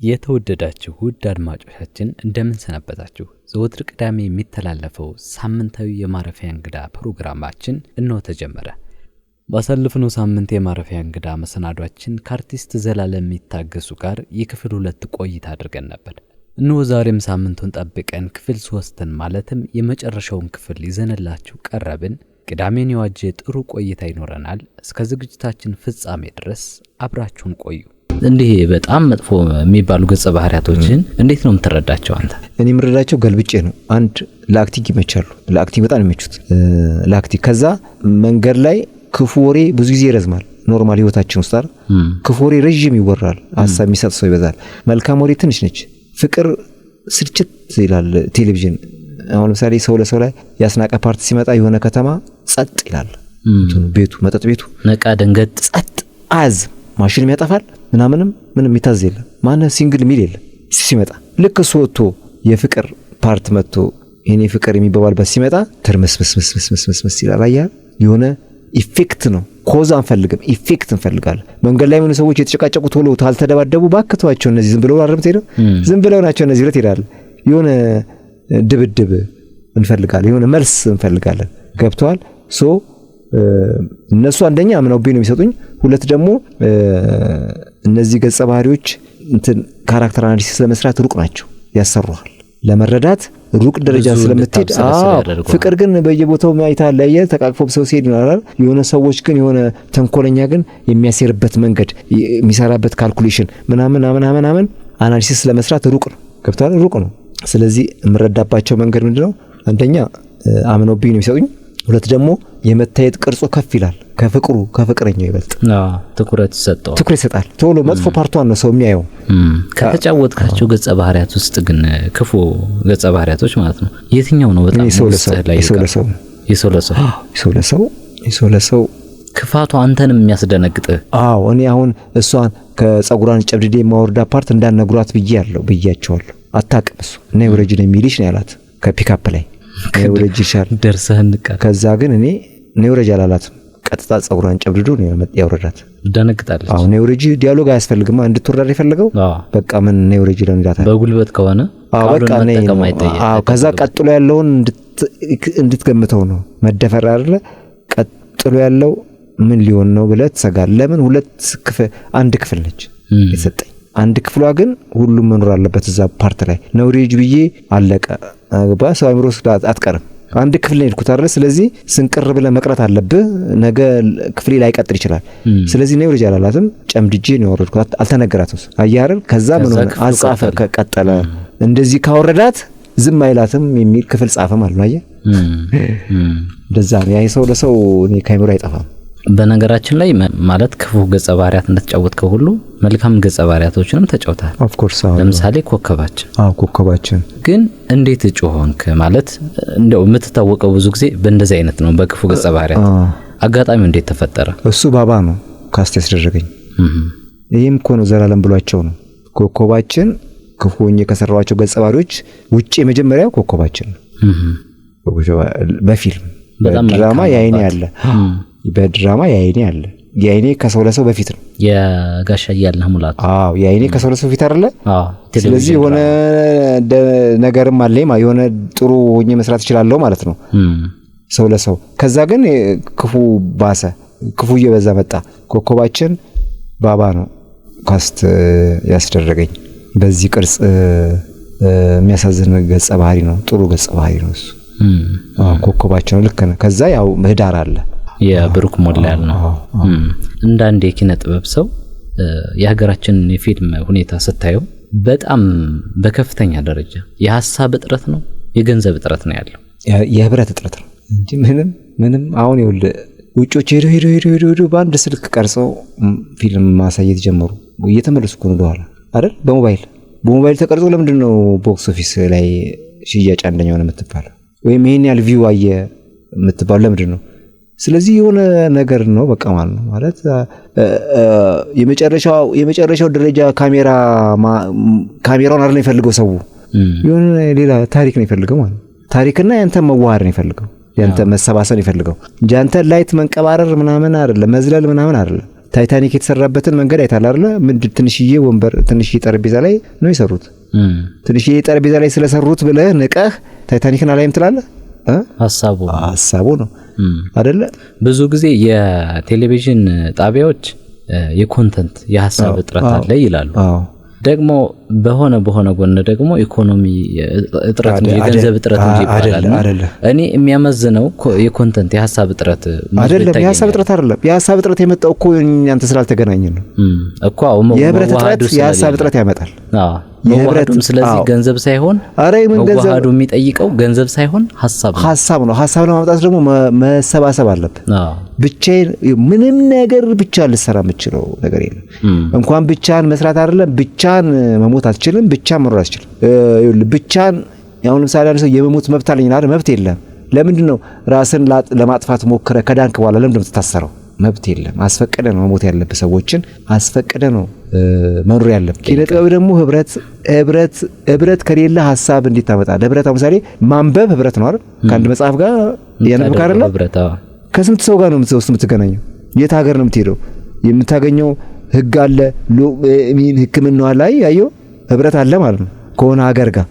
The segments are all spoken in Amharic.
የተወደዳችሁ ውድ አድማጮቻችን እንደምን ሰነበታችሁ? ዘወትር ቅዳሜ የሚተላለፈው ሳምንታዊ የማረፊያ እንግዳ ፕሮግራማችን እነሆ ተጀመረ። ባሳለፍነው ሳምንት የማረፊያ እንግዳ መሰናዷችን ከአርቲስት ዘላለም ይታገሱ ጋር የክፍል 2 ቆይታ አድርገን ነበር። እነሆ ዛሬም ሳምንቱን ጠብቀን ክፍል 3ን ማለትም የመጨረሻውን ክፍል ይዘንላችሁ ቀረብን። ቅዳሜን የዋጀ ጥሩ ቆይታ ይኖረናል። እስከ ዝግጅታችን ፍጻሜ ድረስ አብራችሁን ቆዩ። እንዲህ በጣም መጥፎ የሚባሉ ገጸ ባህሪያቶችን እንዴት ነው የምትረዳቸው አንተ? እኔ የምረዳቸው ገልብጬ ነው። አንድ ለአክቲንግ ይመቻሉ። ለአክቲንግ በጣም ይመቹት ለአክቲንግ። ከዛ መንገድ ላይ ክፉ ወሬ ብዙ ጊዜ ይረዝማል። ኖርማል ህይወታችን ውስጥ አይደል ክፉ ወሬ ረጅም ይወራል። ሀሳብ የሚሰጥ ሰው ይበዛል። መልካም ወሬ ትንሽ ነች። ፍቅር ስልችት ይላል ቴሌቪዥን። አሁን ለምሳሌ ሰው ለሰው ላይ ያስናቀ ፓርቲ ሲመጣ የሆነ ከተማ ጸጥ ይላል። ቤቱ መጠጥ ቤቱ ነቃ ደንገጥ ጸጥ አዝ ማሽንም ያጠፋል ምንም ይታዝ የለም። ማነ ሲንግል ሚል የለም ሲመጣ። ልክ እሱ ወጥቶ የፍቅር ፓርት መጥቶ የኔ ፍቅር የሚባባልበት ሲመጣ ተርመስመስመስመስመስመስ ይላል። አያ የሆነ ኢፌክት ነው። ኮዝ አንፈልግም፣ ኢፌክት እንፈልጋለን። መንገድ ላይ ምን ሰዎች የተጨቃጨቁ ቶሎ ታልተደባደቡ ባክቷቸው እነዚህ ዝም ብለው አረምት ሄደው ዝም ብለው ናቸው እነዚህ ብለት ይላል። የሆነ ድብድብ እንፈልጋለን፣ የሆነ መልስ እንፈልጋለን። ገብቷል። ሶ እነሱ አንደኛ አምነውብኝ ነው የሚሰጡኝ። ሁለት ደግሞ እነዚህ ገጸ ባህሪዎች እንትን ካራክተር አናሊሲስ ለመስራት ሩቅ ናቸው፣ ያሰሩሃል። ለመረዳት ሩቅ ደረጃ ስለምትሄድ ፍቅር ግን በየቦታው ማይታል ላይ ተቃቅፎ ሰው ሲሄድ ይኖራል። የሆነ ሰዎች ግን የሆነ ተንኮለኛ ግን የሚያሴርበት መንገድ የሚሰራበት ካልኩሌሽን ምናምን አናሊሲስ ለመስራት ሩቅ ነው። ገብቷል? ሩቅ ነው። ስለዚህ የምረዳባቸው መንገድ ምንድነው? አንደኛ አምነውብኝ ነው የሚሰጡኝ። ሁለት ደግሞ የመታየት ቅርጹ ከፍ ይላል። ከፍቅረኛው ይበልጥ ትኩረት ይሰጣል። ቶሎ መጥፎ ፓርቷን ነው ሰው የሚያየው። ከተጫወትካቸው ገጸ ባህሪያት ውስጥ ግን ክፉ ገጸ ባህሪያቶች ማለት ነው የትኛው ነው በጣም የሰው ለሰው ክፋቱ አንተንም የሚያስደነግጥ? አዎ እኔ አሁን እሷን ከጸጉራን ጨብድዴ ማወርዳ ፓርት እንዳነግሯት ብያቸዋለሁ። አታውቅም እሱ እና ወረጅ ነው የሚልሽ ነው ያላት ከፒካፕ ላይ ወረጅ ይሻል ደርሰህን ቃል። ከዛ ግን እኔ ወረጅ አላላትም። ቀጥታ ጸጉራን ጨብድዶ ነው ያወረዳት። ደነግጣለች። አዎ ነው ወረጅ ዲያሎግ አያስፈልግም። እንድትወራር ይፈልገው በቃ ምን ነው ወረጅ ለንዳታ በጉልበት ከሆነ በቃ ነው። አዎ ከዛ ቀጥሎ ያለውን እንድትገምተው ነው መደፈር አይደለ? ቀጥሎ ያለው ምን ሊሆን ነው ብለህ ትሰጋለህ። ለምን አንድ ክፍል ነች የተሰጠኝ። አንድ ክፍሏ ግን ሁሉም መኖር አለበት እዛ ፓርት ላይ ነው ወረጅ ብዬ አለቀ። ባሰው አምሮስ አትቀርም። አንድ ክፍል ነው የሄድኩት አይደል? ስለዚህ ስንቅር ብለህ መቅረት አለብህ። ነገ ክፍሌ ላይ ቀጥል ይችላል። ስለዚህ ነው ወረጅ አላላትም። ጨምድጄ ነው ያወረድኩት። አልተነገራትም። አያረል ከዛ ምን ሆነ አጻፈ ከቀጠለ እንደዚህ ካወረዳት ዝም አይላትም የሚል ክፍል ጻፈ ማለት ነው። አየህ እንደዛ ነው። ያ ሰው ለሰው እኔ ካይምሮ አይጠፋም። በነገራችን ላይ ማለት ክፉ ገጸ ባህሪያት እንደተጫወትከው ሁሉ መልካም ገጸ ባህሪያቶችንም ተጫውተሃል። ኦፍ ኮርስ ለምሳሌ ኮከባችን ግን እንዴት እጩ ሆንክ? ማለት እንደው የምትታወቀው ብዙ ጊዜ በእንደዚህ አይነት ነው በክፉ ገጸ ባህሪያት። አጋጣሚው እንዴት ተፈጠረ? እሱ ባባ ነው ካስት ያስደረገኝ። ይሄም እኮ ነው ዘላለም ብሏቸው ነው። ኮከባችን ክፉ ሆኜ ከሰራዋቸው ገጸ ባህሪዎች ውጪ የመጀመሪያው ኮከባችን ነው። በፊልም በድራማ ያይኔ አለ በድራማ ያይኔ አለ። ያይኔ ከሰው ለሰው በፊት ነው። የጋሻ ያለህ ሙላት ያይኔ ከሰው ለሰው በፊት አይደለ? ስለዚህ የሆነ ነገርም አለኝ የሆነ ጥሩ ሆኜ መስራት ይችላልው ማለት ነው ሰው ለሰው። ከዛ ግን ክፉ ባሰ፣ ክፉ እየበዛ መጣ። ኮከባችን ባባ ነው ካስት ያስደረገኝ። በዚህ ቅርጽ የሚያሳዝን ገጸ ባህሪ ነው፣ ጥሩ ገጸ ባህሪ ነው እሱ። ኮከባችን ልክ ነው። ከዛ ያው ምህዳር አለ የብሩክ ሞላ ያልነው እንዳንድ የኪነ ጥበብ ሰው የሀገራችን የፊልም ሁኔታ ስታየው በጣም በከፍተኛ ደረጃ የሐሳብ እጥረት ነው፣ የገንዘብ እጥረት ነው ያለው። የህብረት እጥረት ነው እንጂ ምንም አሁን ይኸውልህ ውጮች ሄዶ በአንድ ስልክ ቀርጸው ፊልም ማሳየት ጀመሩ። እየተመለሱ እኮ ነው ወደኋላ አይደል? በሞባይል ተቀርጾ ለምንድነው ቦክስ ኦፊስ ላይ ሽያጭ አንደኛ ሆነ የምትባለው? ወይም ይሄን ያህል ቪው አየ የምትባለው ለምንድነው? ስለዚህ የሆነ ነገር ነው በቃ ማለት የመጨረሻው ደረጃ ካሜራውን አይደል የሚፈልገው ሰው የሆነ ሌላ ታሪክ ነው የሚፈልገው ማለት ታሪክና ያንተ መዋሃድ ነው የሚፈልገው፣ ያንተ መሰባሰብ ነው የሚፈልገው እንጂ ያንተ ላይት መንቀባረር ምናምን አይደለም፣ መዝለል ምናምን አይደለም። ታይታኒክ የተሰራበትን መንገድ አይታል አይደል? ምንድን ትንሽዬ ወንበር ትንሽዬ ጠረጴዛ ላይ ነው የሰሩት። ትንሽዬ ጠረጴዛ ላይ ስለሰሩት ብለህ ንቀህ ታይታኒክን አላይም ትላለህ? ሐሳቡ ነው አይደለ? ብዙ ጊዜ የቴሌቪዥን ጣቢያዎች የኮንተንት የሐሳብ እጥረት አለ ይላሉ። ደግሞ በሆነ ጎን ደግሞ ኢኮኖሚ እጥረት የገንዘብ እጥረት እንጂ ይባላል። እኔ የሚያመዝነው የኮንተንት የሐሳብ እጥረት አይደለም። የሐሳብ እጥረት አይደለም። የሐሳብ እጥረት የመጣው እኮ እናንተ ስላልተገናኘን ነው እኮ። የህብረት እጥረት የሐሳብ እጥረት ያመጣል። መዋሃዱም ስለዚህ ገንዘብ ሳይሆን መዋሃዱ የሚጠይቀው ገንዘብ ሳይሆን ሐሳብ ነው። ሐሳብ ለማምጣት ደግሞ መሰባሰብ አለበት። ብቻዬን ምንም ነገር ብቻ ልሰራ የምችለው ነገር የለም። እንኳን ብቻን መስራት አይደለም ብቻን መሞት አትችልም። ብቻን መኖር አትችልም። ብቻን ያው ለምሳሌ አንድ ሰው የመሞት መብት አለኝ አይደል? መብት የለም። ለምንድን ነው ራስን ለማጥፋት ሞክረ ከዳንክ በኋላ ለምንድን ነው የምትታሰረው? መብት የለም። አስፈቀደ ነው መሞት ያለበት ሰዎችን አስፈቀደ ነው መኖር ያለበት። ኪነ ጥበብ ደግሞ ህብረት ከሌለ ሐሳብ እንዴት ታመጣለህ? ህብረት ለምሳሌ ማንበብ ህብረት ነው አይደል? ከአንድ መጽሐፍ ጋር ያነበብክ አይደል? ከስንት ሰው ጋር ነው የምትገናኘው? የት ሀገር ነው የምትሄደው? የምታገኘው ህግ አለ፣ ህክምናው አለ። አየው ህብረት አለ ማለት ነው ከሆነ ሀገር ጋር።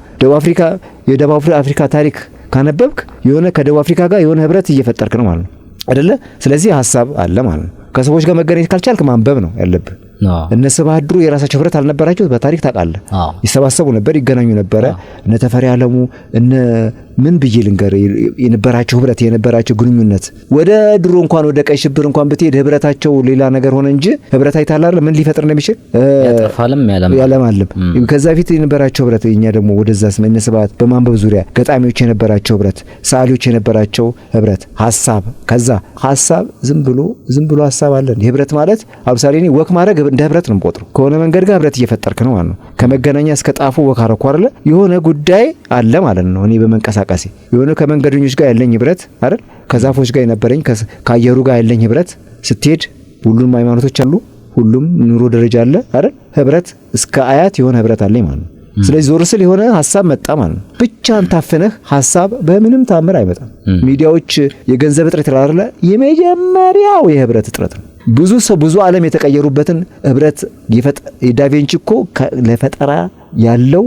የደቡብ አፍሪካ ታሪክ ካነበብክ የሆነ ከደቡብ አፍሪካ ጋር የሆነ ህብረት እየፈጠርክ ነው ማለት ነው አይደለ? ስለዚህ ሐሳብ አለ ማለት ነው። ከሰዎች ጋር መገናኘት ካልቻልክ ማንበብ ነው ያለብህ። እነ ስብሐት ድሮ የራሳቸው ህብረት አልነበራቸው? በታሪክ ታውቃለህ። ይሰባሰቡ ነበር፣ ይገናኙ ነበረ። እነ ተፈሪ ዓለሙ እነ ምን ብዬ ልንገር የነበራቸው ህብረት የነበራቸው ግንኙነት ወደ ድሮ እንኳን ወደ ቀይ ሽብር እንኳን ብትሄድ ህብረታቸው ሌላ ነገር ሆነ እንጂ ህብረት አይታላል ምን ሊፈጥር እንደሚችል ያጠፋልም ያለማልም። ከዛ ፊት የነበራቸው ህብረት እኛ ደግሞ ወደዛ እነ ስብሐት በማንበብ ዙሪያ ገጣሚዎች የነበራቸው ህብረት፣ ሰዓሊዎች የነበራቸው ህብረት፣ ሐሳብ ከዛ ሐሳብ ዝም ብሎ ሐሳብ አለ። ህብረት ማለት አብሳሌ እኔ ወክ ማድረግ እንደ ህብረት ነው የምቆጥረው። ከሆነ መንገድ ጋር ህብረት እየፈጠርክ ነው ማለት ነው። ከመገናኛ እስከ ጣፉ ወክ አረኩ አይደል? የሆነ ጉዳይ አለ ማለት ነው። እኔ በመንቀሳቀስ የሆነ ከመንገደኞች ጋር ያለኝ ህብረት አይደል? ከዛፎች ጋር የነበረኝ ከአየሩ ጋር ያለኝ ህብረት ስትሄድ ሁሉም ሃይማኖቶች አሉ፣ ሁሉም ኑሮ ደረጃ አለ አይደል? ህብረት እስከ አያት የሆነ ህብረት አለኝ ማለት ነው። ስለዚህ ዞር ስል የሆነ ሐሳብ መጣ ማለት ነው። ብቻን ታፍነህ ሐሳብ በምንም ታምር አይመጣም። ሚዲያዎች የገንዘብ እጥረት ይላል። የመጀመሪያው የህብረት እጥረት ነው። ብዙ ዓለም የተቀየሩበትን ህብረት ዳቪንቺ እኮ ለፈጠራ ያለው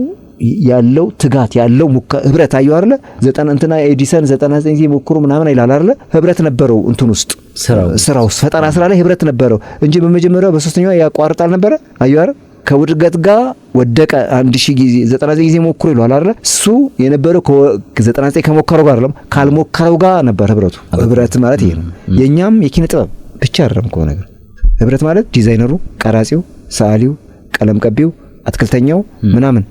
ትጋት ያለው ህብረት አየው አይደለ? ኤዲሰን 99 ጊዜ ሞክሩ ምናምን ይላል አይደለ? ህብረት ነበረው እንትን ውስጥ ስራው ፈጠራ ስራ ላይ ህብረት ነበረው እንጂ በመጀመሪያው በሶስተኛው ያቋርጣል ነበረ። አየው አይደል? ከውድቀት ጋር ወደቀ 1000 ጊዜ 99 ጊዜ ሞክሩ ይላል አይደል? እሱ የነበረው 99 ከሞከረው ጋር አይደለም ካልሞከረው ጋር ነበር ህብረቱ። ህብረት ማለት ይሄ ነው። የኛም የኪነ ጥበብ ብቻ አይደለም እኮ ነገር ህብረት ማለት ዲዛይነሩ፣ ቀራጺው፣ ሰዓሊው፣ ቀለም ቀቢው፣ አትክልተኛው ምናምን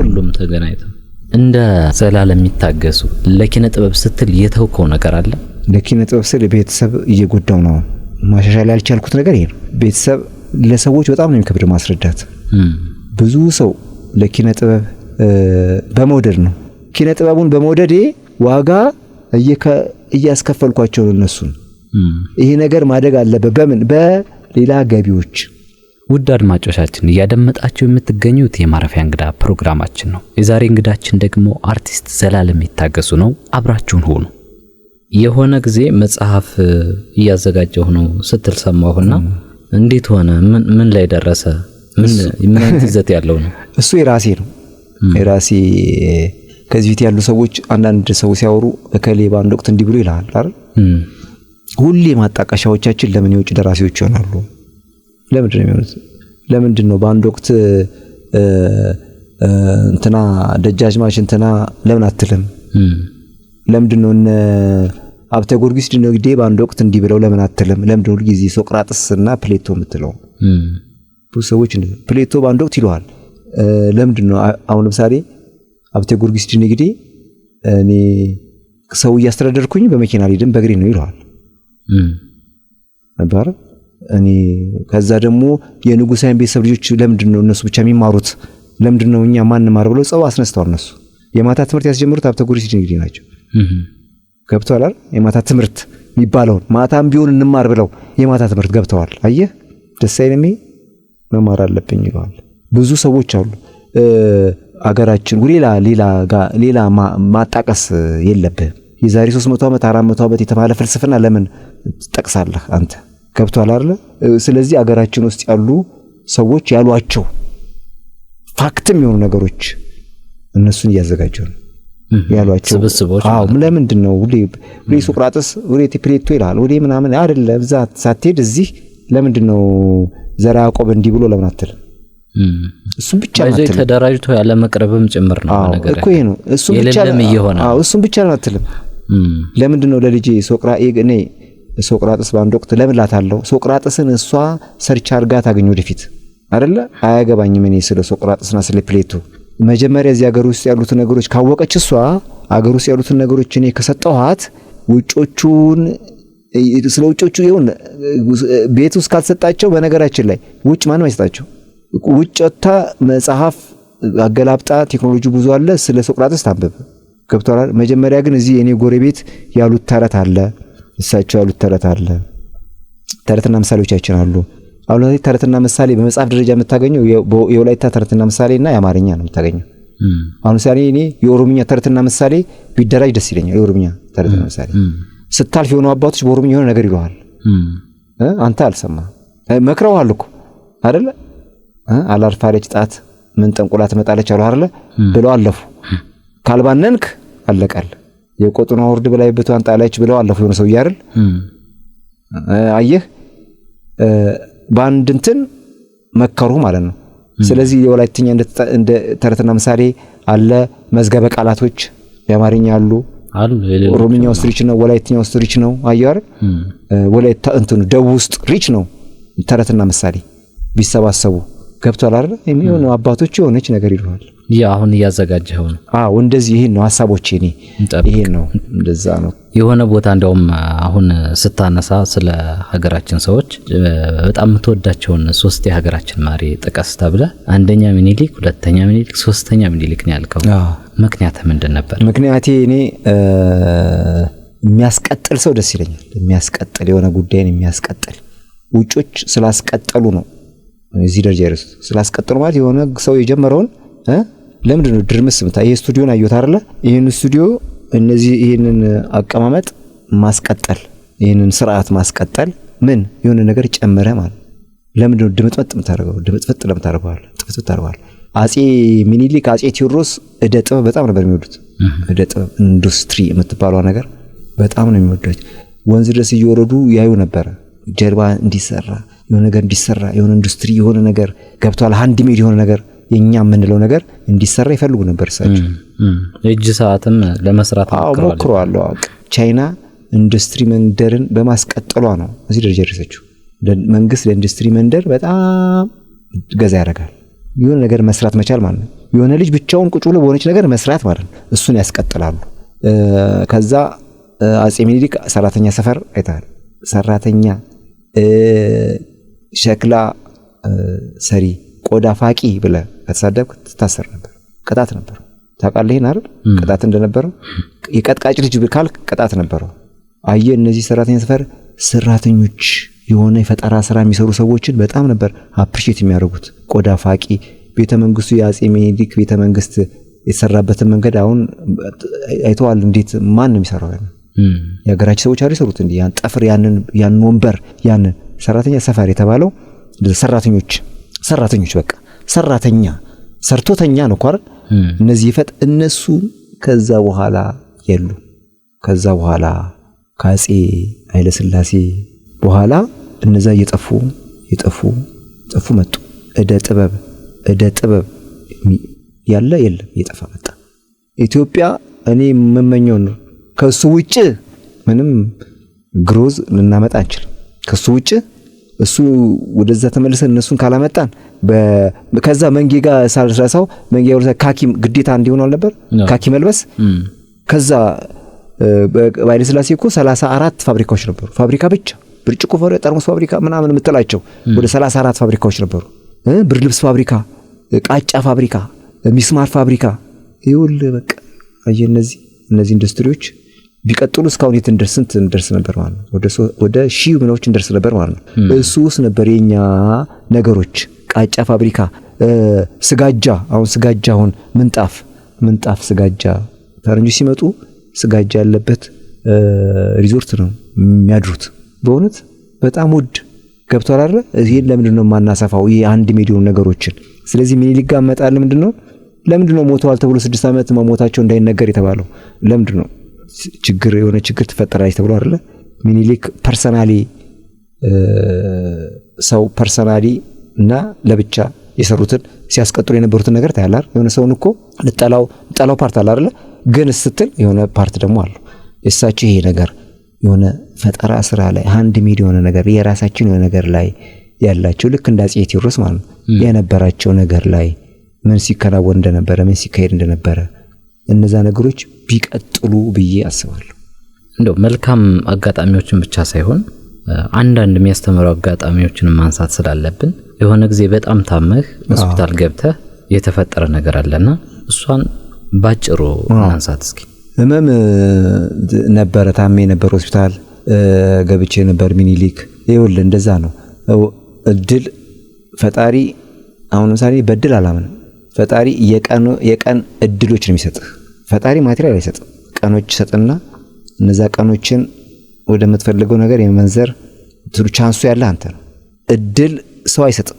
ሁሉም ተገናኝተው እንደ ዘላለም የሚታገሱ ለኪነ ጥበብ ስትል የተውከው ነገር አለ? ለኪነ ጥበብ ስል ቤተሰብ እየጎዳው ነው። ማሻሻል ያልቻልኩት ነገር ይሄ ነው። ቤተሰብ ለሰዎች በጣም ነው የሚከብድ ማስረዳት። ብዙ ሰው ለኪነ ጥበብ በመውደድ ነው። ኪነ ጥበቡን በመውደዴ ዋጋ እያስከፈልኳቸው ነው እነሱን። ይሄ ነገር ማደግ አለበት። በሌላ ገቢዎች። ውድ አድማጮቻችን እያደመጣችሁ የምትገኙት የማረፊያ እንግዳ ፕሮግራማችን ነው። የዛሬ እንግዳችን ደግሞ አርቲስት ዘላለም ይታገሱ ነው። አብራችሁን ሆኑ። የሆነ ጊዜ መጽሐፍ እያዘጋጀሁ ነው ስትል ሰማሁና እንዴት ሆነ? ምን ላይ ደረሰ? ምን አይነት ይዘት ያለው ነው? እሱ የራሴ ነው። የራሴ ከዚህ ፊት ያሉ ሰዎች አንዳንድ ሰው ሲያወሩ እከሌ በአንድ ወቅት እንዲህ ብሎ ይላል አይደል? ሁሌ ማጣቀሻዎቻችን ለምን የውጭ ደራሲዎች ይሆናሉ? ለምንድን ነው የሚሆኑት? ለምንድን ነው በአንድ ወቅት እንትና ደጃዝማች እንትና ለምን አትልም? ለምንድን ነው እነ ሀብተ ጊዮርጊስ ድንግዴ በአንድ ወቅት እንዲህ ብለው ለምን አትልም? ለምንድን ነው ሁልጊዜ ሶቅራጥስና ፕሌቶ የምትለው? ብዙ ሰዎች ፕሌቶ በአንድ ወቅት ይለዋል። ለምንድን ነው አሁን ለምሳሌ ሀብተ ጊዮርጊስ ድንግዴ እኔ ሰው እያስተዳደርኩኝ በመኪና አልሄድም በእግሬ ነው ይለዋል ነበር። እኔ ከዛ ደግሞ የንጉሳውያን ቤተሰብ ልጆች ለምንድን ነው እነሱ ብቻ የሚማሩት? ለምንድን ነው እኛ ማን ማር ብለው ጸው አስነስተዋል። እነሱ የማታ ትምህርት ያስጀምሩት ሀብተ ጊዮርጊስ ድንግዴ ናቸው። ገብተዋል አይደል? የማታ ትምህርት የሚባለውን ማታም ቢሆን እንማር ብለው የማታ ትምህርት ገብተዋል። አየህ ደስ አይልም? መማር አለብኝ ይለዋል። ብዙ ሰዎች አሉ አገራችን ሌላ ማጣቀስ የለብህም። የዛሬ 300 ዓመት 400 ዓመት የተባለ ፍልስፍና ለምን ትጠቅሳለህ አንተ? ገብቷል አይደል? ስለዚህ አገራችን ውስጥ ያሉ ሰዎች ያሏቸው ፋክትም የሆኑ ነገሮች እነሱን እያዘጋጁ ነው ያሏቸው ስብስቦች። ለምንድን ነው ሁሌ ሶቅራጥስ ሁሌ ፕሌቶ ይላል ሁሌ ምናምን አይደለ? ብዛት ሳትሄድ እዚህ ለምንድን ነው ዘራ ያዕቆብ እንዲህ ብሎ ለምን አትልም? እሱም ብቻ ነው ተደራጅቶ ያለ መቅረብም ጭምር ነው ነገር እኮ ይሄ ነው። እሱም ብቻ ነው አትልም? ለምንድን ነው ለልጄ ሶቅራጥስ በአንድ ወቅት ለምን ላታለው ሶቅራጥስን እሷ ሰርች አርጋ ታገኝ ወደፊት አይደለ? አያገባኝም እኔ ስለ ሶቅራጥስና ስለ ፕሌቶ። መጀመሪያ እዚህ ሀገር ውስጥ ያሉት ነገሮች ካወቀች እሷ ሀገር ውስጥ ያሉት ነገሮች እኔ ከሰጠኋት ውጮቹን ስለ ውጮቹ ይሁን ቤት ውስጥ ካልሰጣቸው በነገራችን ላይ ውጭ ማንም አይሰጣቸው። ውጭታ መጽሐፍ አገላብጣ ቴክኖሎጂ ብዙ አለ ስለ ሶቅራጥስ ታንበብ ገብቷል። መጀመሪያ ግን እዚህ እኔ ጎረቤት ያሉት ተረት አለ እሳቸው ያሉት ተረት አለ ተረትና ምሳሌዎቻችን አሉ። አሁን ላይ ተረትና ምሳሌ በመጽሐፍ ደረጃ የምታገኘው የወላይታ ተረትና ምሳሌና የአማርኛ ነው የምታገኘው። አሁን ምሳሌ እኔ የኦሮምኛ ተረትና ምሳሌ ቢደራጅ ደስ ይለኛል። የኦሮምኛ ተረትና ምሳሌ ስታልፍ የሆኑ አባቶች በኦሮምኛ የሆነ ነገር ይሏል አንተ አልሰማ መክረውሃል እኮ አይደለ? አላርፋለች ጣት ምን ጠንቁላ ትመጣለች አሉ አይደለ ብለው አለፉ። ካልባነንክ አለቀል የቆጡና ወርድ በላይ ብቷን ጣለች ብለው አለፉ የሆነ ሰው ይያርል አየህ ባንድ እንትን መከሩ ማለት ነው። ስለዚህ የወላይትኛ እንደ ተረትና ምሳሌ አለ መዝገበ ቃላቶች የአማርኛ አሉ ኦሮምኛ ውስጥ ሪች ነው ወላይትኛ ውስጥ ሪች ነው አያር ወላይታ እንትኑ ደቡብ ውስጥ ሪች ነው ተረትና ምሳሌ ቢሰባሰቡ ገብቷል አይደል? የሚሆነው አባቶች የሆነች ነገር ይሏል። ያ አሁን ያዘጋጀው ነው። እንደዚህ ይሄን ነው ሐሳቦቼ እኔ ይሄን ነው እንደዛ ነው። የሆነ ቦታ እንደውም አሁን ስታነሳ ስለ ሀገራችን ሰዎች በጣም የምትወዳቸውን 3 የሀገራችን ማሪ ጥቀስ ተብለ አንደኛ ምኒልክ፣ ሁለተኛ ምኒልክ፣ ሶስተኛ ምኒልክ ነው ያልከው። ምክንያት ምንድን ነበር? ምክንያቴ እኔ የሚያስቀጥል ሰው ደስ ይለኛል። የሚያስቀጥል የሆነ ጉዳይን የሚያስቀጥል ውጮች ስላስቀጠሉ ነው እዚህ ደረጃ ይረሱ ስላስቀጥሉ ማለት የሆነ ሰው የጀመረውን ለምንድን ነው ድርምስ ምታ ይሄ ስቱዲዮን አየሁት አይደለ? ይሄን ስቱዲዮ እነዚህ ይሄንን አቀማመጥ ማስቀጠል ይሄንን ስርዓት ማስቀጠል ምን የሆነ ነገር ጨመረ ማለት ለምንድን ነው ድምጥመጥ የምታደርገው? ድምጥፈጥ ለምታደርገው ጥፍጥፍ ታደርገዋል። አጼ ምኒልክ አጼ ቴዎድሮስ እደ ጥበብ በጣም ነበር የሚወዱት። እደ ጥበብ ኢንዱስትሪ የምትባለው ነገር በጣም ነው የሚወዱት። ወንዝ ድረስ እየወረዱ ያዩ ነበር ጀርባ እንዲሰራ የሆነ ነገር እንዲሰራ የሆነ ኢንዱስትሪ የሆነ ነገር ገብቷል ሃንድሜድ የሆነ ነገር የኛ የምንለው ነገር እንዲሰራ ይፈልጉ ነበር እሳቸው። እጅ ሰዓትም ለመስራት ሞክረዋል። ቻይና ኢንዱስትሪ መንደርን በማስቀጠሏ ነው እዚህ ደረጃ ደረሰችው። መንግስት ለኢንዱስትሪ መንደር በጣም ገዛ ያደርጋል። የሆነ ነገር መስራት መቻል ማለት ነው። የሆነ ልጅ ብቻውን ቁጭ ብሎ በሆነች ነገር መስራት ማለት ነው። እሱን ያስቀጥላሉ። ከዛ አጼ ምኒልክ ሰራተኛ ሰፈር አይታል። ሰራተኛ ሸክላ ሰሪ ቆዳ ፋቂ ብለ ከተሳደብክ ትታሰር ነበር። ቅጣት ነበር። ታውቃለህ ይሄን አይደል? ቅጣት እንደነበረው የቀጥቃጭ ልጅ ብካል ቅጣት ነበረው። አየ እነዚህ ሰራተኛ ሰፈር ሰራተኞች የሆነ የፈጠራ ስራ የሚሰሩ ሰዎችን በጣም ነበር አፕሪሺየት የሚያደርጉት። ቆዳ ፋቂ ቤተ መንግስቱ የአጼ ምኒልክ ቤተ መንግስት የተሰራበትን መንገድ አሁን አይተዋል። እንዴት ማን ነው የሚሰራው? የሀገራችን ሰዎች አይሰሩት እንዴ? ያን ጠፍር ያን ወንበር ያን ሰራተኛ ሰፈር የተባለው ሰራተኞች በቃ ሰራተኛ ሰርቶተኛ ነው እኮ አይደል? እነዚህ እነሱ ከዛ በኋላ የሉ። ከዛ በኋላ ከአጼ ኃይለ ሥላሴ በኋላ እነዛ እየጠፉ መጡ። እደ ጥበብ ያለ የለም እየጠፋ መጣ። ኢትዮጵያ እኔ መመኘው ነው ከሱ ውጭ ምንም ግሮዝ ልናመጣ አንችልም። ከሱ ውጭ እሱ ወደዛ ተመልሰን እነሱን ካላመጣን ከዛ መንጌ ጋር ሳልረሳው መንጌ ወርሳ ካኪ ግዴታ እንዲሆን አልነበር ካኪ መልበስ። ከዛ በኃይለ ሥላሴ እኮ 34 ፋብሪካዎች ነበሩ። ፋብሪካ ብቻ ብርጭቆ ጠርሙስ ፋብሪካ ምናምን የምትላቸው ወደ 34 ፋብሪካዎች ነበሩ። ብርድ ልብስ ፋብሪካ፣ ቃጫ ፋብሪካ፣ ሚስማር ፋብሪካ ይኸውልህ በቃ እነዚህ ኢንዱስትሪዎች ቢቀጥሉ እስካሁን የት እንደርስ ነበር ማለት ነው። ወደ ሺህ ምኖች እንደርስ ነበር ማለት ነው። እሱስ ነበር የኛ ነገሮች። ቃጫ ፋብሪካ፣ ስጋጃ አሁን ምንጣፍ ስጋጃ ፈረንጆች ሲመጡ ስጋጃ ያለበት ሪዞርት ነው የሚያድሩት። በእውነት በጣም ውድ ገብቷል አይደል? ይሄን ለምንድነው ማናሰፋው? ይሄ 1 ሚሊዮን ነገሮችን። ስለዚህ ሚኒሊክ ጋር መጣል ለምንድነው ሞተዋል ተብሎ 6 ዓመት መሞታቸው እንዳይነገር የተባለው? ለምንድነው የሆነ ችግር ተፈጠራለች ተብሎ አይደል? ሚኒሊክ ፐርሰናሊ ሰው ፐርሰናሊ እና ለብቻ የሰሩትን ሲያስቀጥሉ የነበሩትን ነገር ታያላር። የሆነ ሰውን እኮ ልጠላው ፓርት አለ አይደል? ግን ስትል የሆነ ፓርት ደግሞ አለ። እሳቸው ይሄ ነገር የሆነ ፈጠራ ስራ ላይ 1 ሚሊዮን ነገር የራሳችን የሆነ ነገር ላይ ያላቸው ልክ እንደ አፄ ቴዎድሮስ ማለት ነው የነበራቸው ነገር ላይ ምን ሲከናወን እንደነበረ ምን ሲካሄድ እንደነበረ እነዛ ነገሮች ቢቀጥሉ ብዬ አስባለሁ። እንደው መልካም አጋጣሚዎችን ብቻ ሳይሆን አንዳንድ የሚያስተምሩ አጋጣሚዎችን ማንሳት ስላለብን የሆነ ጊዜ በጣም ታመህ ሆስፒታል ገብተህ የተፈጠረ ነገር አለና እሷን ባጭሩ ማንሳት እስኪ። ህመም ነበረ፣ ታሜ ነበር፣ ሆስፒታል ገብቼ ነበር ሚኒሊክ። ይኸውልህ እንደዛ ነው እድል ፈጣሪ። አሁን ለምሳሌ በእድል አላምንም። ፈጣሪ የቀን እድሎች ነው የሚሰጥህ። ፈጣሪ ማቴሪያል አይሰጥም፣ ቀኖች ይሰጥና እነዛ ቀኖችን ወደ ምትፈልገው ነገር የመንዘር ቻንሱ ያለ አንተ ነው። እድል ሰው አይሰጥም።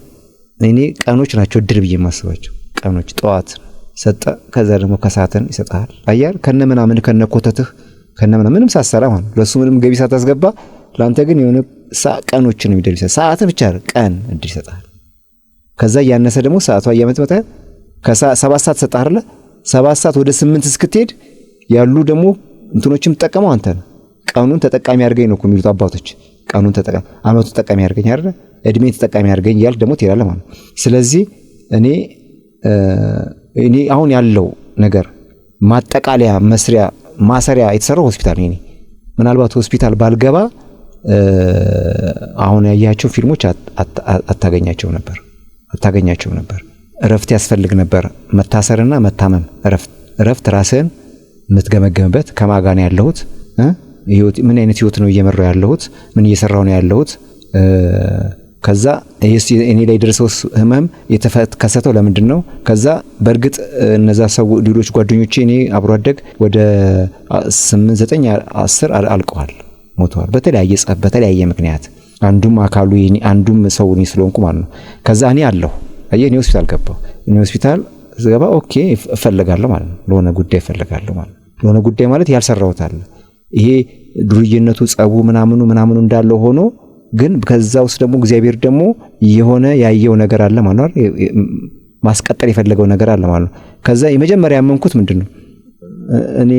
እኔ ቀኖች ናቸው እድል ብዬ የማስባቸው። ቀኖች ጠዋት ሰጠ፣ ከዛ ደግሞ ከሰዓትን ይሰጣል። አያር ከነምናምን ከነኮተትህ ከነምናምን ሳሰራ ማለት ለሱ ምንም ገቢ ሳታስገባ ላንተ ግን የሆነ ቀኖችን የሚደል ይሰጣል። ሰዓት ብቻ ቀን እድል ይሰጣል። ከዛ ያነሰ ደግሞ ሰዓቷ እያመጣ ከ7 ሰዓት ሰጣ አይደለ? 7 ሰዓት ወደ 8 እስክትሄድ ያሉ ደግሞ እንትኖችም ተጠቀመው አንተ ነው። ቀኑን ተጠቃሚ አድርገኝ ነው የሚሉት አባቶች። ቀኑን ተጠቃሚ አመቱ ተጠቃሚ አድርገኝ አይደለ? እድሜ ተጠቃሚ አድርገኝ ያልክ ደግሞ ትሄዳለህ ማለት። ስለዚህ እኔ አሁን ያለው ነገር ማጠቃለያ ማሰሪያ የተሰራው ሆስፒታል ነው። ምናልባት ሆስፒታል ባልገባ አሁን ያያቸው ፊልሞች አታገኛቸው ነበር። እረፍት ያስፈልግ ነበር። መታሰርና መታመም እረፍት ራስህን የምትገመገምበት ከማጋን ያለሁት ህይወት ምን አይነት ህይወት ነው እየመራው ያለሁት፣ ምን እየሰራው ነው ያለሁት። ከዛ እኔ ላይ ደረሰው ህመም የተከሰተው ለምንድን ነው? ከዛ በእርግጥ እነዛ ሰው ሌሎች ጓደኞቼ እኔ አብሮ አደግ ወደ 8 9 10 አልቀዋል፣ ሞተዋል በተለያየ ጸብ በተለያየ ምክንያት። አንዱም አካሉ አንዱም ሰው እኔ ስለሆንኩ ማለት ነው። ከዛ እኔ አለሁ እኔ ሆስፒታል ገባሁ። እኔ ሆስፒታል ስገባ ኦኬ እፈልጋለሁ ማለት ነው። ለሆነ ጉዳይ እፈልጋለሁ ማለት ነው። ለሆነ ጉዳይ ማለት ያልሰራሁት አለ። ይሄ ዱርዬነቱ ጸቡ ምናምኑ እንዳለው ሆኖ ግን ከዛ ውስጥ ደግሞ እግዚአብሔር ደግሞ የሆነ ያየው ነገር አለ ማለት ነው። ማስቀጠል የፈለገው ነገር አለ ማለት ነው። ከዛ የመጀመሪያ ያመንኩት ምንድነው እኔ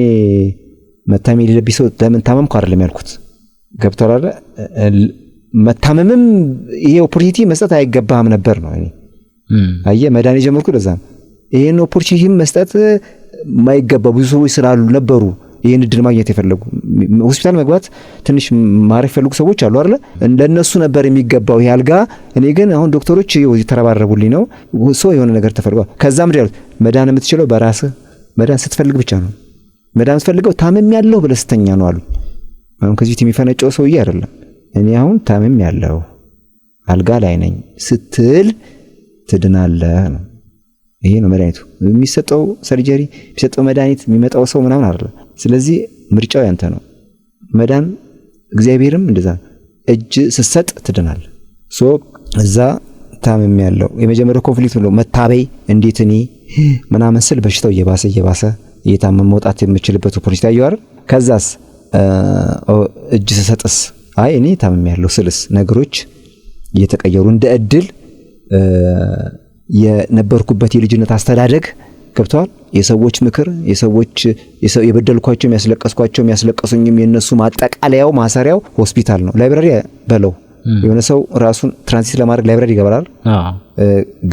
መታመም የሌለብኝ ሰው ለምን ታመምኩ አይደለም ያልኩት። ገብቶሃል አይደል? መታመምም ይሄ ኦፖርቹኒቲ መስጠት አይገባም ነበር ነው። እኔ አየህ መዳን የጀመርኩ ለዛ ነው። ይሄን ኦፖርቹኒቲ መስጠት ማይገባ ብዙ ሰዎች ስላሉ ነበሩ ይሄን እድል ማግኘት የፈለጉ ሆስፒታል መግባት ትንሽ ማረፍ የፈለጉ ሰዎች አሉ አይደል? እንደነሱ ነበር የሚገባው ይሄ አልጋ። እኔ ግን አሁን ዶክተሮች ተረባረቡልኝ ነው ሰው የሆነ ነገር ተፈልጓል። ከዛ ምንድን ያሉት መዳን የምትችለው በራስህ መዳን ስትፈልግ ብቻ ነው። መዳን ስትፈልገው ታመም ያለው ብለስተኛ ነው አሉ። አሁን ከዚህ የሚፈነጨው ሰውዬ አይደለም። እኔ አሁን ታመም ያለው አልጋ ላይ ነኝ ስትል ትድናለህ ነው። ይሄ ነው መድኃኒቱ። የሚሰጠው ሰርጀሪ የሚሰጠው መድኃኒት የሚመጣው ሰው ምናምን አይደለም። ስለዚህ ምርጫው ያንተ ነው። መዳን እግዚአብሔርም እንደዛ እጅ ስትሰጥ ትድናለህ። እዛ ታመም ያለው የመጀመሪያው ኮንፍሊክት ነው መታበይ። እንዴት እኔ ምናምን ስል በሽታው እየባሰ እየታመመ መውጣት የምችልበት ኦፖርቹኒቲ አየሁ አይደል? ከዛስ እጅ ስሰጥስ አይ እኔ ታመም ያለው ስልስ ነገሮች እየተቀየሩ እንደ እድል የነበርኩበት የልጅነት አስተዳደግ ገብቷል። የሰዎች ምክር የበደልኳቸው የሚያስለቀሱኝም የነሱ ማጠቃለያው ማሰሪያው ሆስፒታል ነው። ላይብራሪ በለው የሆነ ሰው ራሱን ትራንዚት ለማድረግ ላይብራሪ ይገባል።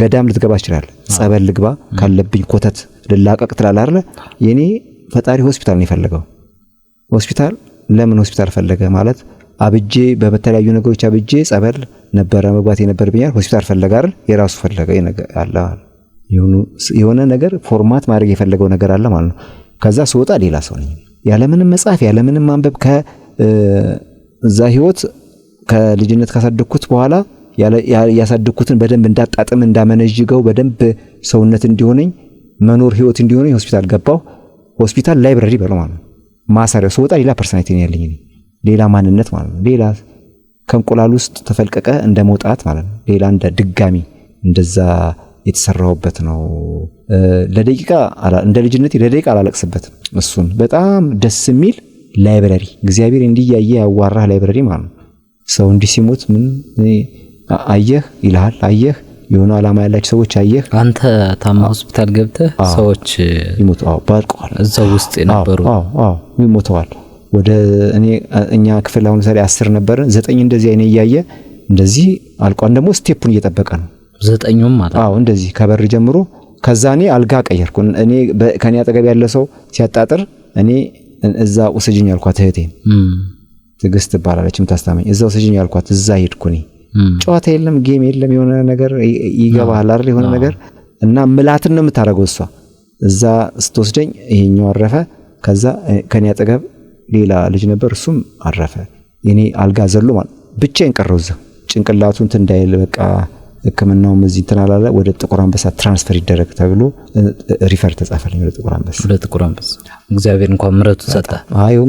ገዳም ልትገባ ይችላል። ጸበል ልግባ ካለብኝ ኮተት ልላቀቅ ትላለህ አይደል? የኔ ፈጣሪ ሆስፒታል ነው የፈለገው። ሆስፒታል ለምን ሆስፒታል ፈለገ ማለት አብጄ በተለያዩ ነገሮች አብጄ ጸበል ነበረ መግባት የነበረብኛል። ሆስፒታል ፈለገ አይደል? የራሱ ፈለገ አለ የሆነ ነገር ፎርማት ማድረግ የፈለገው ነገር አለ ማለት ነው። ከዛ ስወጣ ሌላ ሰው ነኝ። ያለምንም መጻፍ ያለምንም ማንበብ ከዛ ህይወት ከልጅነት ካሳደግኩት በኋላ ያሳደግኩትን በደንብ እንዳጣጥም እንዳመነጅገው በደንብ ሰውነት እንዲሆነኝ መኖር ህይወት እንዲሆነኝ ሆስፒታል ገባሁ። ሆስፒታል ላይብራሪ በለው ማለት ነው። ማሰሪያው ስወጣ ሌላ ፐርሰናሊቲ ነው ያለኝ፣ ሌላ ማንነት ማለት ነው። ሌላ ከእንቁላል ውስጥ ተፈልቀቀ እንደመውጣት ማለት ነው። ሌላ እንደ ድጋሚ እንደዛ የተሰራውበት ነው። ለደቂቃ እንደ ልጅነቴ ለደቂቃ አላለቅስበትም። እሱን በጣም ደስ የሚል ላይብረሪ እግዚአብሔር እንዲያየ ያዋራህ ላይብረሪ ማለት ነው። ሰው እንዲህ ሲሞት ምን አየህ ይልሃል። አየህ የሆነ ዓላማ ያላቸው ሰዎች አየህ። አንተ ታማ ሆስፒታል ገብተህ ሰዎች ይሞቱ ባልቀዋል እዛው ውስጥ የነበሩ ይሞተዋል። ወደ እኛ ክፍል አሁን ለምሳሌ 10 ነበርን 9 እንደዚህ አይኔ እያየ እንደዚህ አልቋን ደግሞ ስቴፑን እየጠበቀ ነው 9ም ማለት እንደዚህ ከበር ጀምሮ ከዛ እኔ አልጋ ቀየርኩ። እኔ ከኔ አጠገብ ያለ ሰው ሲያጣጥር እኔ እዛ ወሰጅኝ አልኳት። እህቴን ትግስት ባላለችም ታስታመኝ እዛ ወሰጅኝ አልኳት። እዛ ሄድኩኝ። ጨዋታ የለም ጌም የለም የሆነ ነገር ይገባል አይደል የሆነ ነገር እና ምላትን ነው የምታረገው እሷ። እዛ ስትወስደኝ ይሄኛው አረፈ። ከዛ ከኔ አጠገብ ሌላ ልጅ ነበር እሱም አረፈ። የኔ አልጋ ዘሎ ማለት ብቻዬን ቀረው እዛ። ጭንቅላቱን እንዳይል በቃ ህክምናውም እዚህ ተናላለ ወደ ጥቁር አንበሳ ትራንስፈር ይደረግ ተብሎ ሪፈር ተጻፈልኝ ወደ ጥቁር አንበሳ። ለጥቁር አንበሳ እግዚአብሔር እንኳን ምረቱ ሰጠ።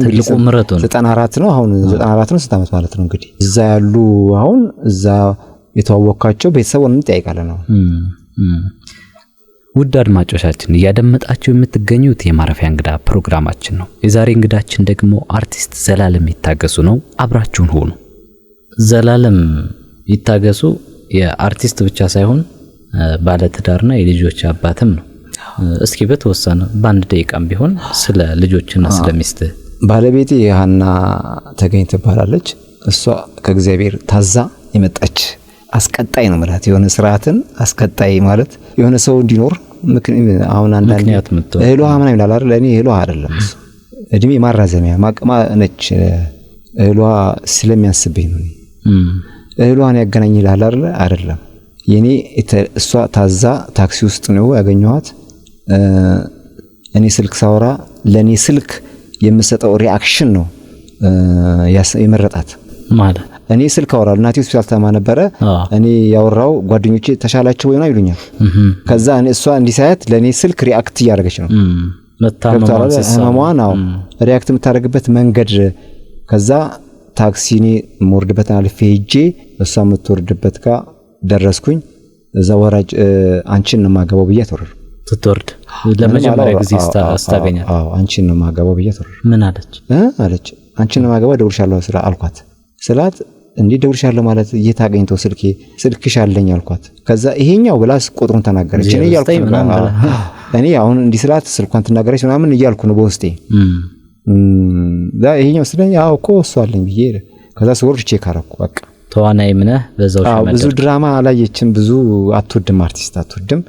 ትልቁ ምረቱ ነው። 94 ነው አሁን 94 ነው 6 ዓመት ማለት ነው እንግዲህ። እዛ ያሉ አሁን እዛ የተዋወቅኳቸው ቤተሰቡን እንጠይቃለን ነው። ውድ አድማጮቻችን እያደመጣችሁ የምትገኙት የማረፊያ እንግዳ ፕሮግራማችን ነው። የዛሬ እንግዳችን ደግሞ አርቲስት ዘላለም ይታገሱ ነው። አብራችሁን ሆኑ። ዘላለም ይታገሱ የአርቲስት ብቻ ሳይሆን ባለትዳርና የልጆች አባትም ነው። እስኪ በተወሰነ በአንድ ደቂቃም ቢሆን ስለ ልጆችና ስለ ሚስት። ባለቤቴ ሀና ተገኝ ትባላለች። እሷ ከእግዚአብሔር ታዛ የመጣች አስቀጣይ ነው ማለት የሆነ ስርዓትን አስቀጣይ ማለት የሆነ ሰው እንዲኖር አሁን አንዳንድ እህሏ ምን ይላል አይደል? እኔ እህሏ አይደለም እድሜ ማራዘሚያ ማቅማ ነች። እህሏ ስለሚያስብኝ ነው። እህሏን ያገናኝ ይላል አይደለም። የኔ እሷ ታዛ ታክሲ ውስጥ ነው ያገኘኋት። እኔ ስልክ ሳወራ ለኔ ስልክ የምሰጠው ሪአክሽን ነው የመረጣት ማለት። እኔ ስልክ አወራለሁ። እናቴ ሆስፒታል ታማ ነበረ። እኔ ያወራው ጓደኞቼ ተሻላቸው ወይ ነው ይሉኛል። ከዛ እሷ እንዲሳያት ለኔ ስልክ ሪአክት እያደረገች ነው ህመሟን ሪአክት የምታደርግበት መንገድ። ከዛ ታክሲኒ ሞርድበትና አልፌ ሄጄ እሷ የምትወርድበት ጋር ደረስኩኝ። እዛ ወራጅ አንቺን ነው ማገባው ብዬ ትወርድ ለመጀመሪያ ጊዜ አስታገኛት። አንቺን ነው ማገባው ብዬ ምን አለች? አንቺን ነው ማገባው ደውልሻለሁ ስራ አልኳት። ስላት እንዴ ደውልሻለሁ ማለት እየታገኝተው ስልክሽ አለኝ አልኳት። ከዛ ይሄኛው ብላስ ቁጥሩን ተናገረች። እኔ ያልኩኝ እኔ አሁን እንዲህ ስላት ስልኳን ተናገረች ምናምን እያልኩ ነው በውስጤ። ይሄኛው ስለኝ እኮ እሱ አለኝ ብዬ ከዛ ስወርድ ቼክ አደረኩ። በቃ ተዋናይ ምነህ በዛው ሸመደር ብዙ ድራማ አላየችም። ብዙ አትወድም፣ አርቲስት አትወድም።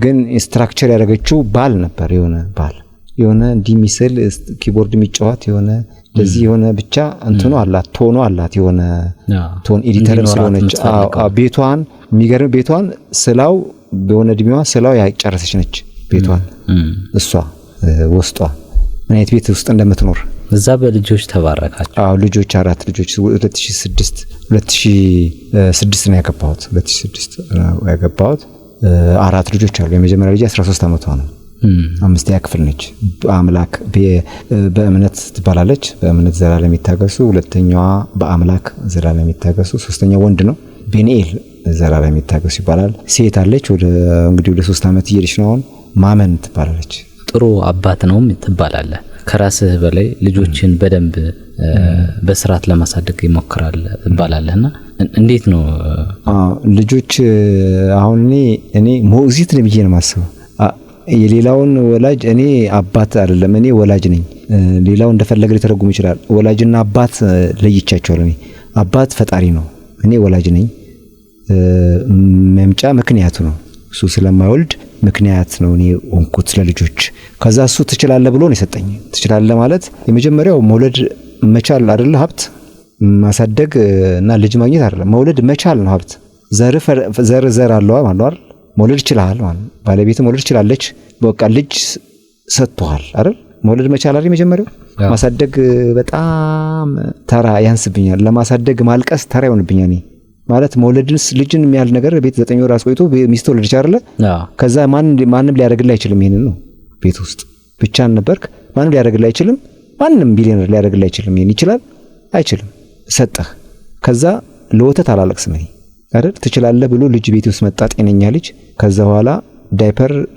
ግን ስትራክቸር ያደረገችው ባል ነበር። የሆነ እንዲሚስል ኪቦርድ የሚጫወት የሆነ ለዚህ የሆነ ብቻ እንትኑ አላት፣ ቶኑ አላት። የሆነ ቶን ኤዲተር ስለሆነች ቤቷን የሚገርም ቤቷን ስላው በሆነ እድሜዋ ስላው ያጨረሰች ነች ቤቷን እሷ ውስጧ ምን አይነት ቤት ውስጥ እንደምትኖር እዛ በልጆች ተባረካችሁ? ልጆች 4 ልጆች 2006 ነው ያገባሁት። 2006 ነው ያገባሁት። 4 ልጆች አሉ። የመጀመሪያ ልጅ 13 ዓመቷ ነው። 5ኛ ክፍል ነች። በአምላክ በእምነት ትባላለች። በእምነት ዘላለም ይታገሱ። ሁለተኛዋ በአምላክ ዘላለም ይታገሱ። ሶስተኛ ወንድ ነው ቤኒኤል ዘላለም ይታገሱ ይባላል። ሴት አለች ወደ እንግዲህ ወደ 3 ዓመት እየሄደች ነው አሁን። ማመን ትባላለች። ጥሩ አባት ነው ትባላለህ። ከራስህ በላይ ልጆችን በደንብ በስርዓት ለማሳደግ ይሞክራል ትባላለህና እንዴት ነው ልጆች? አሁን እኔ ሞግዚት ነው ብዬ ነው የማስበው። የሌላውን ወላጅ እኔ አባት አይደለም፣ እኔ ወላጅ ነኝ። ሌላው እንደፈለገ ሊተረጉም ይችላል። ወላጅና አባት ለይቻቸዋለሁ። እኔ አባት ፈጣሪ ነው፣ እኔ ወላጅ ነኝ። መምጫ ምክንያቱ ነው እሱ ስለማይወልድ ምክንያት ነው እኔ ወንኩት ለልጆች። ከዛ እሱ ትችላለህ ብሎ ነው የሰጠኝ። ትችላለህ ማለት የመጀመሪያው መውለድ መቻል አይደለ ሀብት፣ ማሳደግ እና ልጅ ማግኘት አይደለም። መውለድ መቻል ነው ሀብት። ዘር አለው ማለት አይደል? መውለድ ይችላል ማለት ባለቤት መውለድ ይችላለች። በቃ ልጅ ሰጥቷል አይደል? መውለድ መቻል አይደል የመጀመሪያው። ማሳደግ በጣም ተራ ያንስብኛል። ለማሳደግ ማልቀስ ተራ ይሆንብኛል። ማለት መውለድንስ ልጅን የሚያል ነገር ቤት 9 ወር አስቆይቶ ሚስት ወለደች አይደለ? ከዛ ማንም ሊያደርግልህ አይችልም። ይሄንን ነው ቤት ውስጥ ብቻን ነበርክ፣ ማንም ሊያደርግልህ አይችልም። ማንም ቢሊየነር ሊያደርግልህ አይችልም። ይሄን ይችላል አይችልም። ሰጠህ። ከዛ ለወተት አላለቅስም እኔ አይደል ትችላለህ ብሎ ልጅ ቤት ውስጥ መጣ ጤነኛ ልጅ ከዛ በኋላ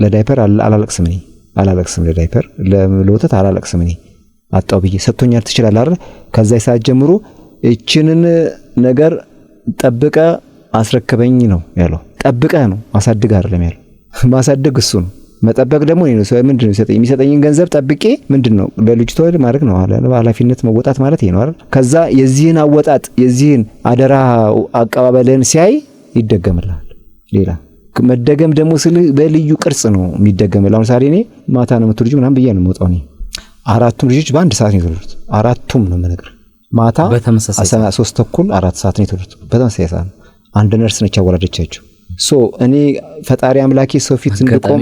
ለዳይፐር አላለቅስም እኔ አላለቅስም ለዳይፐር ለወተት አላለቅስም እኔ አጣው ብዬ ሰጥቶኛል ትችላለህ አይደል ከዛ ሰዓት ጀምሮ እቺንን ነገር ጠብቀ አስረከበኝ ነው ያለው ጠብቀ ነው ማሳደግ አይደለም ያለው ማሳደግ እሱ ነው መጠበቅ ደግሞ ነው ሰው ምንድነው የሚሰጠኝን ገንዘብ ጠብቄ ምንድነው ለልጅቷ ማድረግ ነው ኃላፊነት መወጣት ማለት ነው አይደል ከዛ የዚህን አወጣጥ የዚህን አደራ አቀባበልን ሲያይ ይደገምላል ሌላ መደገም ደግሞ ስለ በልዩ ቅርጽ ነው የሚደገመው ለምሳሌ እኔ ማታ ነው የምትልጅ ምናምን ብዬ ነው የምወጣው እኔ አራቱም ልጆች በአንድ ሰዓት ነው የተወለዱት አራቱም ነው የምነግርህ ማታ በተመሳሳይ 3:30 4 ሰዓት ነው የተወለዱት በተመሳሳይ ሰዓት አንድ ነርስ ነች ያወራደቻቸው እኔ ፈጣሪ አምላኬ ሰው ፊት እንድቆም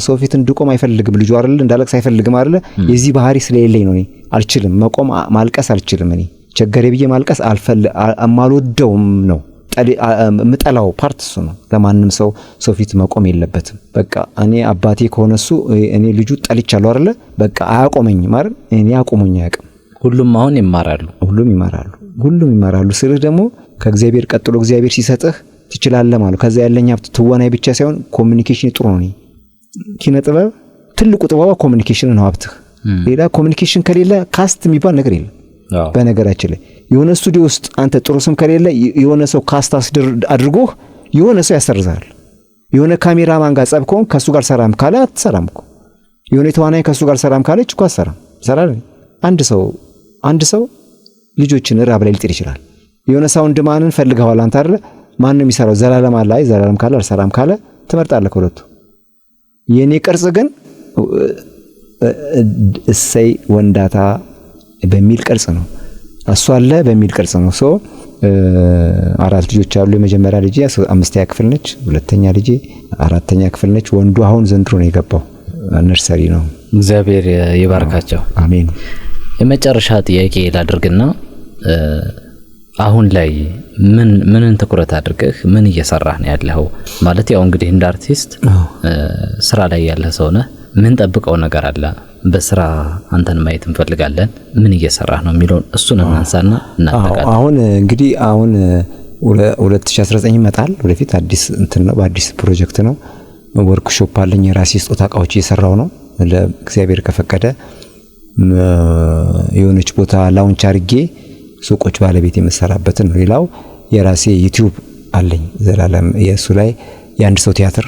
ሰው ፊት እንድቆም አይፈልግም ልጁ አይደል እንዳለቅስ አይፈልግም አይደል የዚህ ባህሪ ስለሌለኝ ነው እኔ አልችልም መቆም ማልቀስ አልችልም እኔ ቸገሬ ብዬ ማልቀስ አልወደውም ነው ምጠላው ፓርት እሱ ነው ለማንም ሰው ፊት መቆም የለበትም በቃ እኔ አባቴ ከሆነሱ እኔ ልጁ ጠልቻለሁ አይደል በቃ አያቆመኝም አይደል እኔ አቆመኝ አያውቅም ሁሉም አሁን ሁሉም ይማራሉ ስለዚህ ደግሞ ከእግዚአብሔር ቀጥሎ እግዚአብሔር ሲሰጥህ ትችላለህ ማለት ከዛ ያለኝ ሀብት ትወናይ ብቻ ሳይሆን ኮሙኒኬሽን ጥሩ ነው ኪነ ጥበብ ትልቁ ጥበብ ኮሙኒኬሽን ነው ሀብትህ ሌላ ኮሙኒኬሽን ከሌለ ካስት የሚባል ነገር የለም በነገራችን ላይ የሆነ ስቱዲዮ ውስጥ አንተ ጥሩ ስም ከሌለ የሆነ ሰው ካስት አድርጎ የሆነ ሰው ያሰርዛል የሆነ ካሜራማን ጋር ጸብ ከሆነ ከሱ ጋር ሰራም ካለ አትሰራም እኮ የሆነ ተዋናይ ከሱ ጋር ሰራም ካለች እኮ አትሰራም ሰራል አንድ ሰው ልጆችን ራብ ላይ ሊጥል ይችላል የሆነ ሳውንድ ማንን ፈልገዋል አንተ አይደል ማን ነው የሚሰራው ዘላለም አለ ዘላለም ካለ አልሰራም ካለ ትመርጣለህ ከሁለቱ የኔ ቅርጽ ግን እሰይ ወንዳታ በሚል ቅርጽ ነው እሱ አለ በሚል ቅርጽ ነው አራት ልጆች አሉ የመጀመሪያ ልጅ 5ኛ ክፍል ነች ሁለተኛ ልጅ 4ኛ ክፍል ነች ወንዱ አሁን ዘንድሮ ነው የገባው ነርሰሪ ነው እግዚአብሔር ይባርካቸው አሜን የመጨረሻ ጥያቄ ላድርግና አሁን ላይ ምንን ትኩረት አድርገህ ምን እየሰራህ ነው ያለው ማለት ያው እንግዲህ እንደ አርቲስት ስራ ላይ ያለ ሰው ነህ ምን ጠብቀው ነገር አለ በስራ አንተን ማየት እንፈልጋለን ምን እየሰራህ ነው የሚለው እሱን እናንሳና እናጠቃለን አሁን እንግዲህ 2019 ይመጣል ወደፊት አዲስ እንትን ነው በአዲስ ፕሮጀክት ነው ወርክሾፕ አለኝ የራሴ ስጦታ እቃዎች እየሰራው ነው ለእግዚአብሔር ከፈቀደ የሆነች ቦታ ላውንች አድርጌ ሱቆች ባለቤት የምሰራበትን ነው ሌላው የራሴ ዩቲዩብ አለኝ ዘላለም የሱ ላይ የአንድ ሰው ቲያትር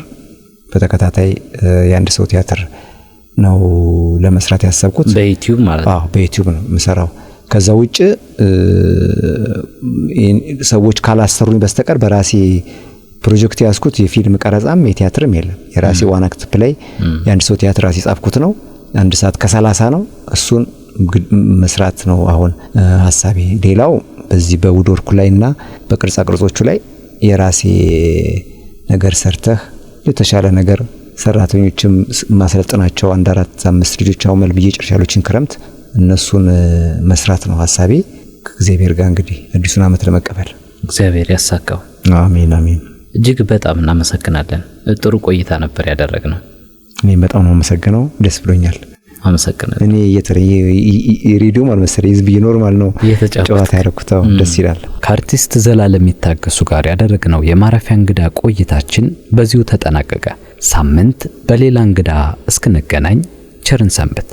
በተከታታይ የአንድ ሰው ቲያትር ነው ለመስራት ያሰብኩት በዩቲዩብ ማለት ነው በዩቲዩብ ነው የምሰራው ከዛ ውጭ ሰዎች ካላሰሩኝ በስተቀር በራሴ ፕሮጀክት ያስኩት የፊልም ቀረጻም የቲያትርም የለም የራሴ ዋን አክት ፕሌይ የአንድ ሰው ቲያትር ራሴ ጻፍኩት ነው 1 ሰዓት ከ30 ነው እሱን መስራት ነው አሁን ሐሳቤ ሌላው በዚህ በውድወርኩ ላይና በቅርጻ ቅርጾቹ ላይ የራሴ ነገር ሰርተህ ለተሻለ ነገር ሰራተኞችም ማሰልጠናቸው 1-4-5 ልጆች አሁን መልብዬ ጨርሻለሁችን ክረምት እነሱን መስራት ነው ሐሳቤ ከእግዚአብሔር ጋር እንግዲህ አዲሱን አመት ለመቀበል እግዚአብሔር ያሳካው አሜን አሜን እጅግ በጣም እናመሰግናለን ጥሩ ቆይታ ነበር ያደረግነው እኔ በጣም ነው መሰግነው ደስ ብሎኛል አመሰግናለሁ እኔ የሬዲዮ ማልመሰለ ህዝብ ኖርማል ነው ጨዋታ ያረኩታው ደስ ይላል ከአርቲስት ዘላለም ይታገሱ ጋር ያደረግነው የማረፊያ እንግዳ ቆይታችን በዚሁ ተጠናቀቀ ሳምንት በሌላ እንግዳ እስክንገናኝ ቸርን ሰንብት